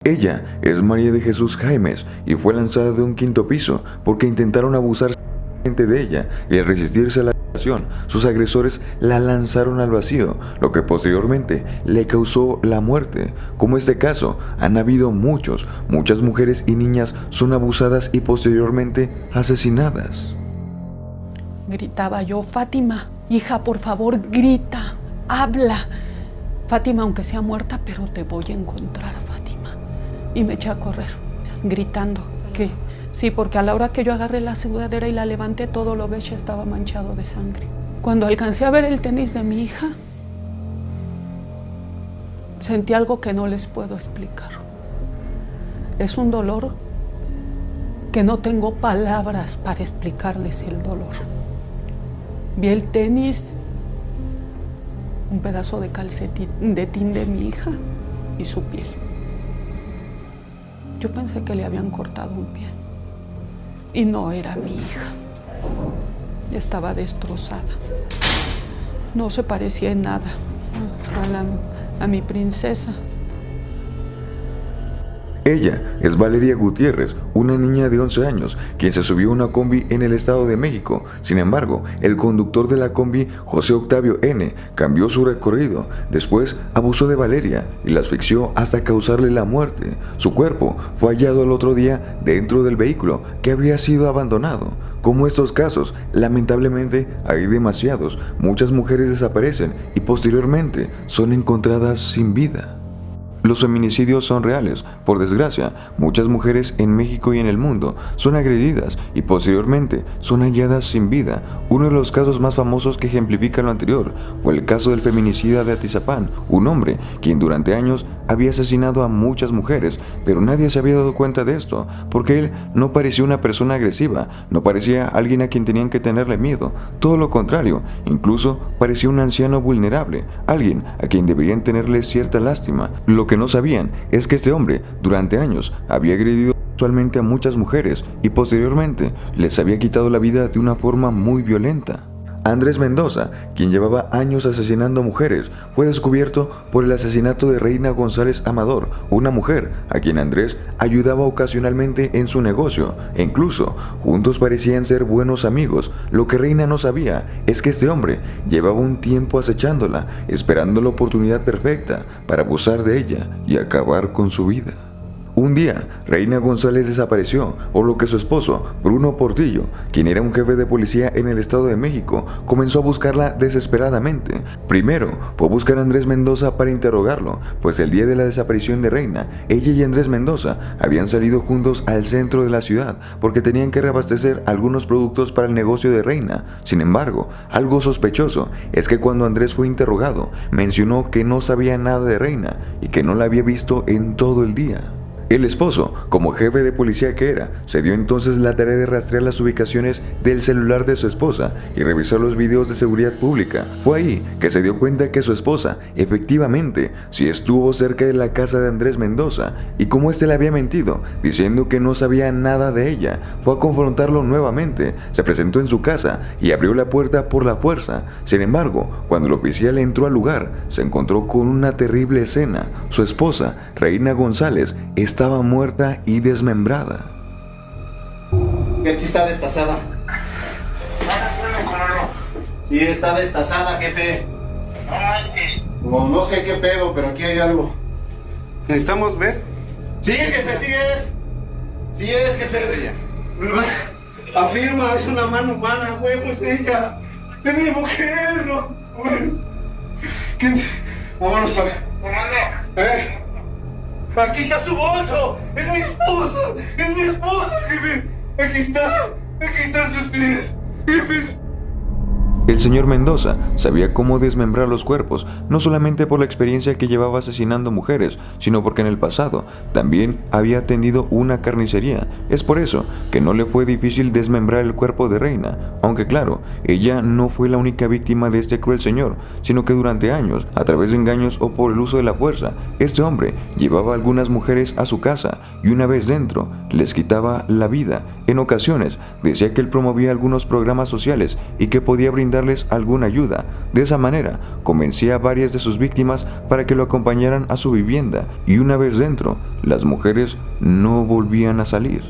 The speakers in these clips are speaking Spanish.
Ella es María de Jesús Jaimes y fue lanzada de un quinto piso porque intentaron abusar de ella y al resistirse a la agresión, sus agresores la lanzaron al vacío, lo que posteriormente le causó la muerte. Como este caso, han habido muchas mujeres y niñas son abusadas y posteriormente asesinadas. Gritaba yo: Fátima, hija, por favor, grita, habla. Fátima, aunque sea muerta, pero te voy a encontrar, Fátima. Y me eché a correr, gritando que sí, porque a la hora que yo agarré la sudadera y la levanté, todo lo ves ya estaba manchado de sangre. Cuando alcancé a ver el tenis de mi hija, sentí algo que no les puedo explicar. Es un dolor que no tengo palabras para explicarles el dolor. Vi el tenis, un pedazo de calcetín de mi hija y su piel. Yo pensé que le habían cortado un pie. Y no era mi hija. Estaba destrozada. No se parecía en nada a mi princesa. Ella es Valeria Gutiérrez, una niña de 11 años, quien se subió a una combi en el Estado de México. Sin embargo, el conductor de la combi, José Octavio N., cambió su recorrido. Después, abusó de Valeria y la asfixió hasta causarle la muerte. Su cuerpo fue hallado al otro día dentro del vehículo que había sido abandonado. Como estos casos, lamentablemente hay demasiados. Muchas mujeres desaparecen y posteriormente son encontradas sin vida. Los feminicidios son reales. Por desgracia, muchas mujeres en México y en el mundo son agredidas y posteriormente son halladas sin vida. Uno de los casos más famosos que ejemplifica lo anterior fue el caso del feminicida de Atizapán, un hombre quien durante años había asesinado a muchas mujeres, pero nadie se había dado cuenta de esto, porque él no parecía una persona agresiva, no parecía alguien a quien tenían que tenerle miedo, todo lo contrario, incluso parecía un anciano vulnerable, alguien a quien deberían tenerle cierta lástima. Lo que no sabían es que este hombre durante años había agredido sexualmente a muchas mujeres y posteriormente les había quitado la vida de una forma muy violenta. Andrés Mendoza, quien llevaba años asesinando mujeres, fue descubierto por el asesinato de Reina González Amador, una mujer a quien Andrés ayudaba ocasionalmente en su negocio, e incluso juntos parecían ser buenos amigos. Lo que Reina no sabía es que este hombre llevaba un tiempo acechándola, esperando la oportunidad perfecta para abusar de ella y acabar con su vida. Un día, Reina González desapareció, por lo que su esposo, Bruno Portillo, quien era un jefe de policía en el Estado de México, comenzó a buscarla desesperadamente. Primero, fue a buscar a Andrés Mendoza para interrogarlo, pues el día de la desaparición de Reina, ella y Andrés Mendoza habían salido juntos al centro de la ciudad porque tenían que reabastecer algunos productos para el negocio de Reina. Sin embargo, algo sospechoso es que cuando Andrés fue interrogado, mencionó que no sabía nada de Reina y que no la había visto en todo el día. El esposo, como jefe de policía que era, se dio entonces la tarea de rastrear las ubicaciones del celular de su esposa y revisar los videos de seguridad pública. Fue ahí que se dio cuenta que su esposa, efectivamente, sí estuvo cerca de la casa de Andrés Mendoza, y como éste le había mentido, diciendo que no sabía nada de ella, fue a confrontarlo nuevamente, se presentó en su casa y abrió la puerta por la fuerza. Sin embargo, cuando el oficial entró al lugar, se encontró con una terrible escena. Su esposa, Reina González, estaba muerta y desmembrada. Y aquí está destazada. Sí, está destazada, jefe. No sé qué pedo, pero aquí hay algo. ¿Necesitamos ver? Sí, jefe, sí es. Sí es, jefe. Afirma, es una mano humana, huevo, es ella. Es mi mujer, ¿no? Vámonos para acá. Aquí está su bolso. Es mi esposa, jefe. Aquí están sus pies, jefe. El señor Mendoza sabía cómo desmembrar los cuerpos, no solamente por la experiencia que llevaba asesinando mujeres, sino porque en el pasado también había atendido una carnicería. Es por eso que no le fue difícil desmembrar el cuerpo de Reina, aunque claro, ella no fue la única víctima de este cruel señor, sino que durante años, a través de engaños o por el uso de la fuerza, este hombre llevaba a algunas mujeres a su casa y una vez dentro, les quitaba la vida. En ocasiones, decía que él promovía algunos programas sociales y que podía brindar brindarles alguna ayuda. De esa manera, convencía a varias de sus víctimas para que lo acompañaran a su vivienda y una vez dentro, las mujeres no volvían a salir.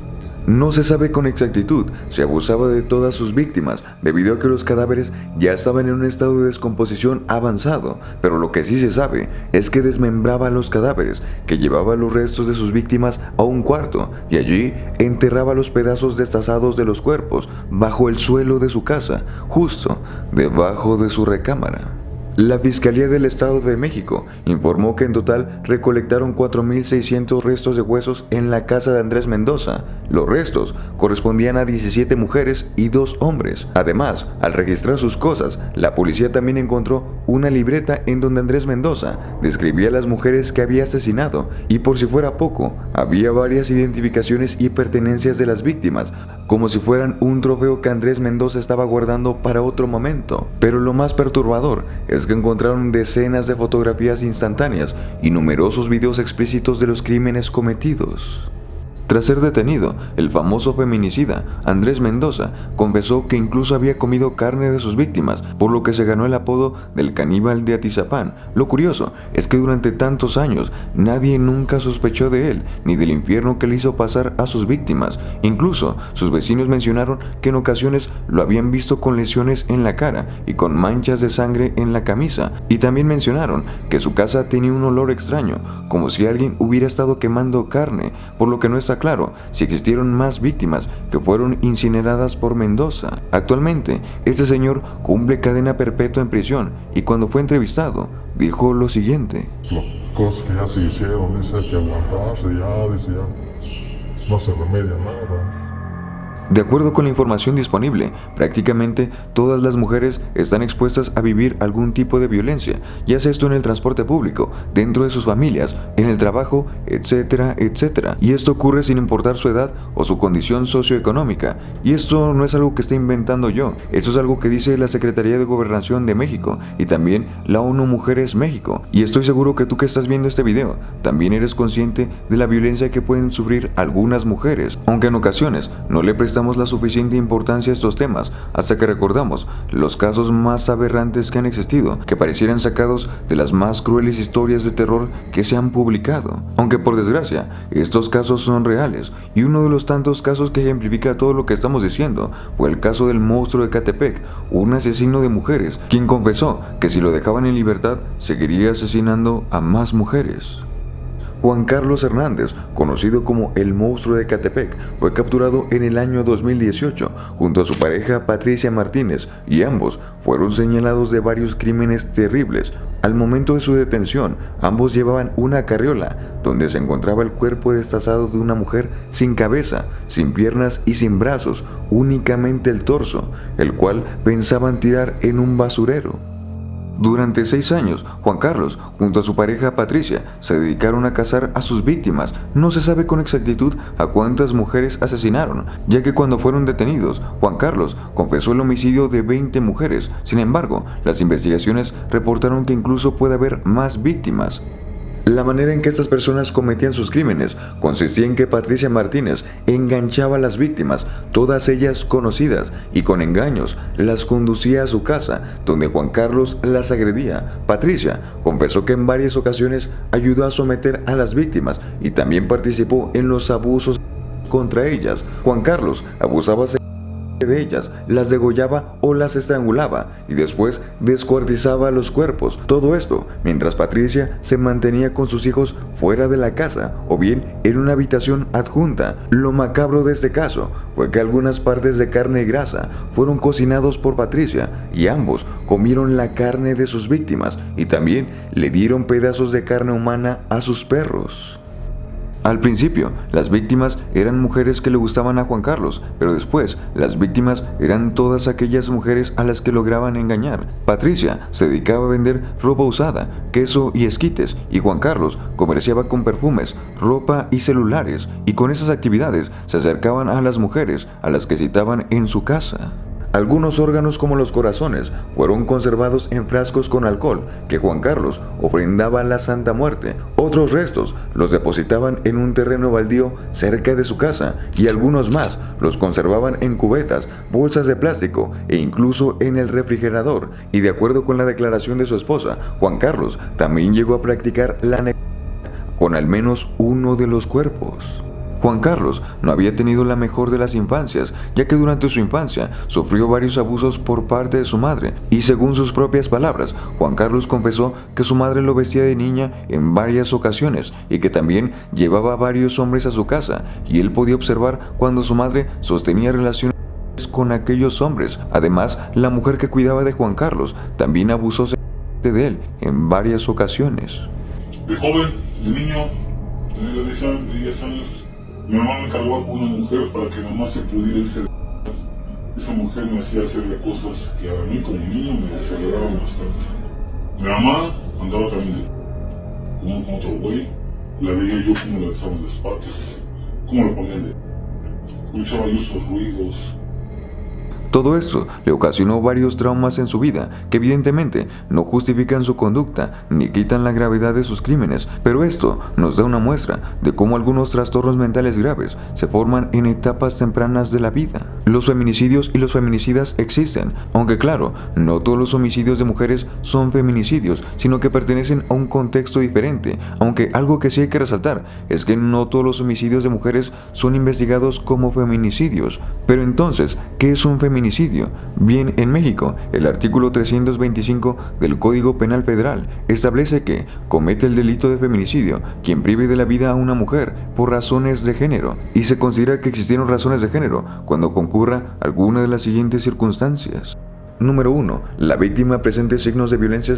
No se sabe con exactitud si abusaba de todas sus víctimas, debido a que los cadáveres ya estaban en un estado de descomposición avanzado, pero lo que sí se sabe es que desmembraba los cadáveres, que llevaba los restos de sus víctimas a un cuarto y allí enterraba los pedazos destazados de los cuerpos bajo el suelo de su casa, justo debajo de su recámara. La Fiscalía del Estado de México informó que en total recolectaron 4.600 restos de huesos en la casa de Andrés Mendoza. Los restos correspondían a 17 mujeres y 2 hombres. Además, al registrar sus cosas, la policía también encontró una libreta en donde Andrés Mendoza describía a las mujeres que había asesinado y, por si fuera poco, había varias identificaciones y pertenencias de las víctimas, como si fueran un trofeo que Andrés Mendoza estaba guardando para otro momento. Pero lo más perturbador es que encontraron decenas de fotografías instantáneas y numerosos videos explícitos de los crímenes cometidos. Tras ser detenido, el famoso feminicida Andrés Mendoza confesó que incluso había comido carne de sus víctimas, por lo que se ganó el apodo del caníbal de Atizapán. Lo curioso es que durante tantos años nadie nunca sospechó de él, ni del infierno que le hizo pasar a sus víctimas. Incluso sus vecinos mencionaron que en ocasiones lo habían visto con lesiones en la cara y con manchas de sangre en la camisa, y también mencionaron que su casa tenía un olor extraño, como si alguien hubiera estado quemando carne, por lo que no está claro si existieron más víctimas que fueron incineradas por Mendoza. Actualmente, este señor cumple cadena perpetua en prisión y cuando fue entrevistado, dijo lo siguiente. Las cosas que ya se hicieron, dice que aguantarse, dice ya no se remedia nada. De acuerdo con la información disponible, prácticamente todas las mujeres están expuestas a vivir algún tipo de violencia, ya sea esto en el transporte público, dentro de sus familias, en el trabajo, etcétera, etcétera. Y esto ocurre sin importar su edad o su condición socioeconómica. Y esto no es algo que esté inventando yo, esto es algo que dice la Secretaría de Gobernación de México y también la ONU Mujeres México. Y estoy seguro que tú que estás viendo este video, también eres consciente de la violencia que pueden sufrir algunas mujeres, aunque en ocasiones no le prestamos la suficiente importancia a estos temas hasta que recordamos los casos más aberrantes que han existido, que parecieran sacados de las más crueles historias de terror que se han publicado. Aunque por desgracia, estos casos son reales, y uno de los tantos casos que ejemplifica todo lo que estamos diciendo fue el caso del monstruo de Ecatepec, un asesino de mujeres, quien confesó que si lo dejaban en libertad, seguiría asesinando a más mujeres. Juan Carlos Hernández, conocido como el monstruo de Ecatepec, fue capturado en el año 2018 junto a su pareja Patricia Martínez y ambos fueron señalados de varios crímenes terribles. Al momento de su detención, ambos llevaban una carriola donde se encontraba el cuerpo destazado de una mujer sin cabeza, sin piernas y sin brazos, únicamente el torso, el cual pensaban tirar en un basurero. Durante 6 años, Juan Carlos, junto a su pareja Patricia, se dedicaron a cazar a sus víctimas. No se sabe con exactitud a cuántas mujeres asesinaron, ya que cuando fueron detenidos, Juan Carlos confesó el homicidio de 20 mujeres. Sin embargo, las investigaciones reportaron que incluso puede haber más víctimas. La manera en que estas personas cometían sus crímenes consistía en que Patricia Martínez enganchaba a las víctimas, todas ellas conocidas, y con engaños las conducía a su casa, donde Juan Carlos las agredía. Patricia confesó que en varias ocasiones ayudó a someter a las víctimas y también participó en los abusos contra ellas. Juan Carlos abusaba de ellas, las degollaba o las estrangulaba y después descuartizaba los cuerpos. Todo esto mientras Patricia se mantenía con sus hijos fuera de la casa o bien en una habitación adjunta. Lo macabro de este caso fue que algunas partes de carne y grasa fueron cocinados por Patricia y ambos comieron la carne de sus víctimas y también le dieron pedazos de carne humana a sus perros. Al principio, las víctimas eran mujeres que le gustaban a Juan Carlos, pero después, las víctimas eran todas aquellas mujeres a las que lograban engañar. Patricia se dedicaba a vender ropa usada, queso y esquites, y Juan Carlos comerciaba con perfumes, ropa y celulares, y con esas actividades se acercaban a las mujeres a las que citaban en su casa. Algunos órganos como los corazones fueron conservados en frascos con alcohol que Juan Carlos ofrendaba a la Santa Muerte. Otros restos los depositaban en un terreno baldío cerca de su casa y algunos más los conservaban en cubetas, bolsas de plástico e incluso en el refrigerador. Y de acuerdo con la declaración de su esposa, Juan Carlos también llegó a practicar la necrofilia con al menos uno de los cuerpos. Juan Carlos no había tenido la mejor de las infancias, ya que durante su infancia sufrió varios abusos por parte de su madre, y según sus propias palabras, Juan Carlos confesó que su madre lo vestía de niña en varias ocasiones y que también llevaba a varios hombres a su casa, y él podía observar cuando su madre sostenía relaciones con aquellos hombres. Además, la mujer que cuidaba de Juan Carlos también abusó sexualmente de él en varias ocasiones. De joven, de niño, tenía 10 años, mi mamá me encargó con una mujer para que mamá se pudiera irse de... Esa mujer me hacía hacerle cosas que a mí como niño me desagradaban bastante. Mi mamá andaba también con otro güey, la veía yo cómo le alzaban las patas, cómo la ponían de... Escuchaba yo esos ruidos. Todo esto le ocasionó varios traumas en su vida, que evidentemente no justifican su conducta ni quitan la gravedad de sus crímenes, pero esto nos da una muestra de cómo algunos trastornos mentales graves se forman en etapas tempranas de la vida. Los feminicidios y los feminicidas existen, aunque claro, no todos los homicidios de mujeres son feminicidios, sino que pertenecen a un contexto diferente, aunque algo que sí hay que resaltar es que no todos los homicidios de mujeres son investigados como feminicidios. Pero entonces, ¿qué es un feminicidio? Bien, en México, el artículo 325 del Código Penal Federal establece que comete el delito de feminicidio quien prive de la vida a una mujer por razones de género, y se considera que existieron razones de género cuando concurra alguna de las siguientes circunstancias. Número 1. La víctima presente signos de violencia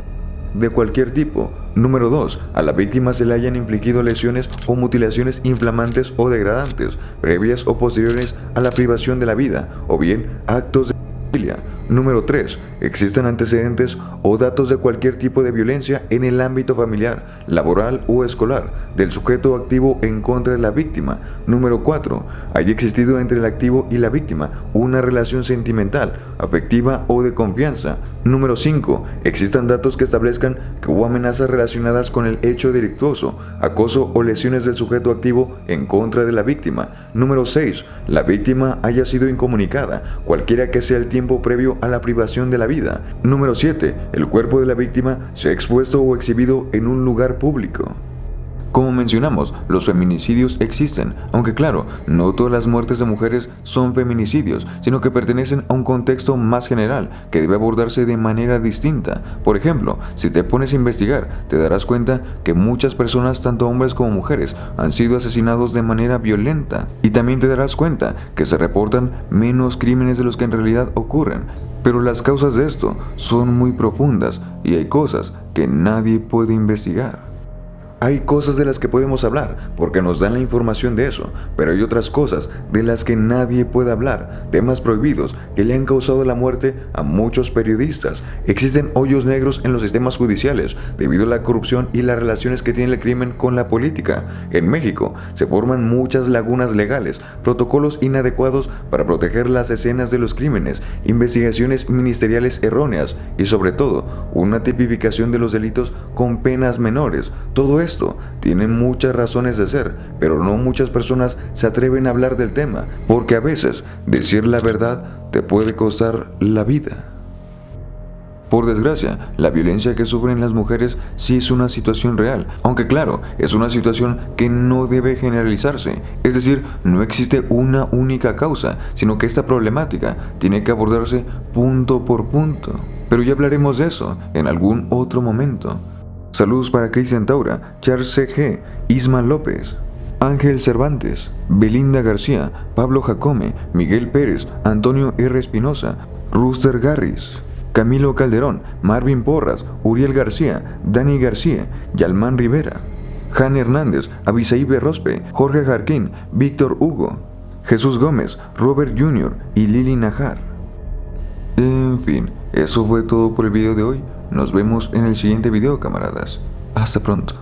de cualquier tipo. Número 2. A la víctima se le hayan infligido lesiones o mutilaciones inflamantes o degradantes, previas o posteriores a la privación de la vida, o bien actos de familia. Número 3. Existen antecedentes o datos de cualquier tipo de violencia en el ámbito familiar, laboral o escolar del sujeto activo en contra de la víctima. Número 4. Haya existido entre el activo y la víctima una relación sentimental, afectiva o de confianza. Número 5. Existan datos que establezcan que hubo amenazas relacionadas con el hecho delictuoso, acoso o lesiones del sujeto activo en contra de la víctima. Número 6. La víctima haya sido incomunicada, cualquiera que sea el tiempo previo a la privación de la vida. Número 7. El cuerpo de la víctima se ha expuesto o exhibido en un lugar público. Como mencionamos, los feminicidios existen, aunque claro, no todas las muertes de mujeres son feminicidios, sino que pertenecen a un contexto más general que debe abordarse de manera distinta. Por ejemplo, si te pones a investigar, te darás cuenta que muchas personas, tanto hombres como mujeres, han sido asesinados de manera violenta, y también te darás cuenta que se reportan menos crímenes de los que en realidad ocurren. Pero las causas de esto son muy profundas y hay cosas que nadie puede investigar. Hay cosas de las que podemos hablar porque nos dan la información de eso, pero hay otras cosas de las que nadie puede hablar, temas prohibidos que le han causado la muerte a muchos periodistas. Existen hoyos negros en los sistemas judiciales debido a la corrupción y las relaciones que tiene el crimen con la política. En México se forman muchas lagunas legales, protocolos inadecuados para proteger las escenas de los crímenes, investigaciones ministeriales erróneas y sobre todo una tipificación de los delitos con penas menores. Todo esto tiene muchas razones de ser, pero no muchas personas se atreven a hablar del tema, porque a veces decir la verdad te puede costar la vida. Por desgracia, la violencia que sufren las mujeres sí es una situación real, aunque claro, es una situación que no debe generalizarse, es decir, no existe una única causa, sino que esta problemática tiene que abordarse punto por punto. Pero ya hablaremos de eso en algún otro momento. Saludos para Cristian Taura, Charles C.G., Isma López, Ángel Cervantes, Belinda García, Pablo Jacome, Miguel Pérez, Antonio R. Espinosa, Rooster Garris, Camilo Calderón, Marvin Porras, Uriel García, Dani García, Yalmán Rivera, Jan Hernández, Abisaí Berrospe, Jorge Jarquín, Víctor Hugo, Jesús Gómez, Robert Jr. y Lili Najar. En fin, eso fue todo por el video de hoy. Nos vemos en el siguiente video, camaradas. Hasta pronto.